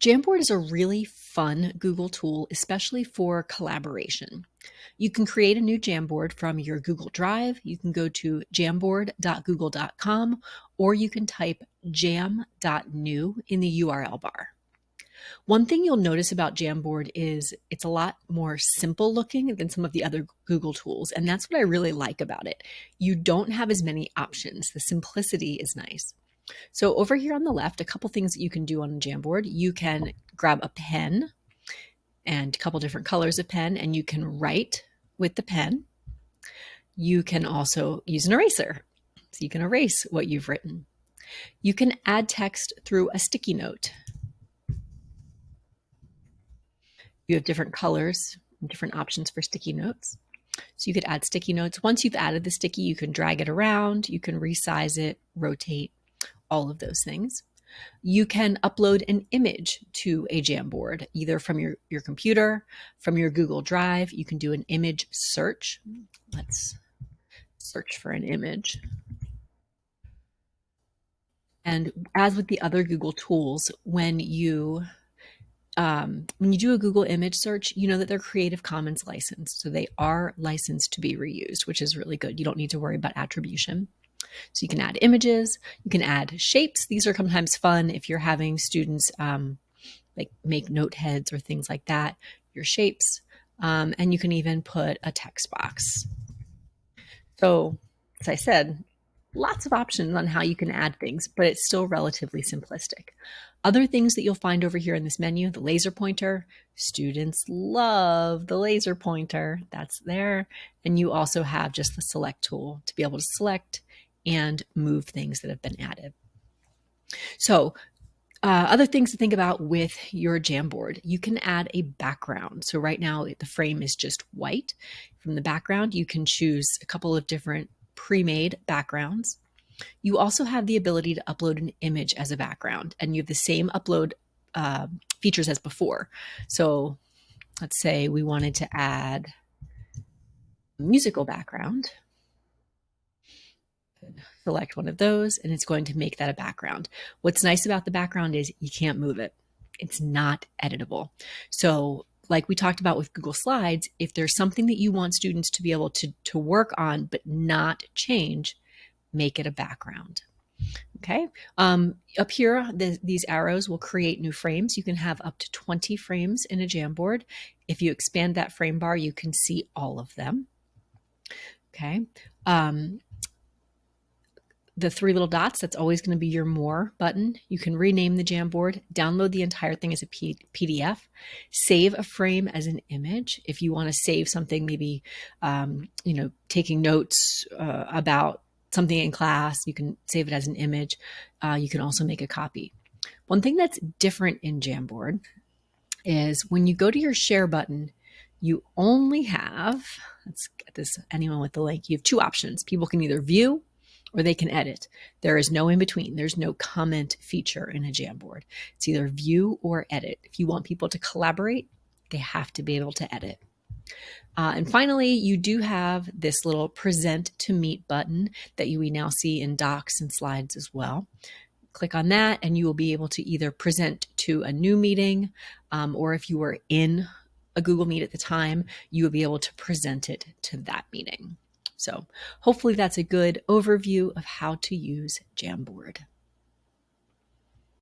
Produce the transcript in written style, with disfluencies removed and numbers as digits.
Jamboard is a really fun Google tool, especially for collaboration. You can create a new Jamboard from your Google Drive. You can go to jamboard.google.com or you can type jam.new in the URL bar. One thing you'll notice about Jamboard is it's a lot more simple looking than some of the other Google tools, and that's what I really like about it. You don't have as many options. The simplicity is nice. So over here on the left, a couple things that you can do on a Jamboard. You can grab a pen and a couple different colors of pen, and you can write with the pen. You can also use an eraser, so you can erase what you've written. You can add text through a sticky note. You have different colors and different options for sticky notes. So you could add sticky notes. Once you've added the sticky, you can drag it around, you can resize it, rotate, all of those things. You can upload an image to a Jamboard, either from your computer, from your Google Drive. You can do an image search. Let's search for an image. And as with the other Google tools, when you do a Google image search, you know that they're Creative Commons licensed. So they are licensed to be reused, which is really good. You don't need to worry about attribution. So you can add images, you can add shapes. These are sometimes fun if you're having students like make note heads or things like that, your shapes. And you can even put a text box. So as I said, lots of options on how you can add things, but it's still relatively simplistic. Other things that you'll find over here in this menu, the laser pointer. Students love the laser pointer. That's there. And you also have just the select tool to be able to select and move things that have been added. So other things to think about with your Jamboard, you can add a background. So right now the frame is just white. From the background, you can choose a couple of different pre-made backgrounds. You also have the ability to upload an image as a background, and you have the same upload features as before. So let's say we wanted to add a musical background. Select one of those, and it's going to make that a background. What's nice about the background is you can't move it. It's not editable. So like we talked about with Google Slides, if there's something that you want students to be able to work on but not change, make it a background. Okay. Up here, these arrows will create new frames. You can have up to 20 frames in a Jamboard. If you expand that frame bar, you can see all of them. Okay. The three little dots, that's always going to be your More button. You can rename the Jamboard, download the entire thing as a PDF, save a frame as an image. If you want to save something, maybe, taking notes about something in class, you can save it as an image. You can also make a copy. One thing that's different in Jamboard is when you go to your share button, you only have, let's get this, anyone with the link, you have two options. People can either view or they can edit. There is no in between. There's no comment feature in a Jamboard. It's either view or edit. If you want people to collaborate, they have to be able to edit. And finally, you do have this little present to meet button that we now see in docs and slides as well. Click on that and you will be able to either present to a new meeting, or if you were in a Google Meet at the time, you will be able to present it to that meeting. So hopefully that's a good overview of how to use Jamboard.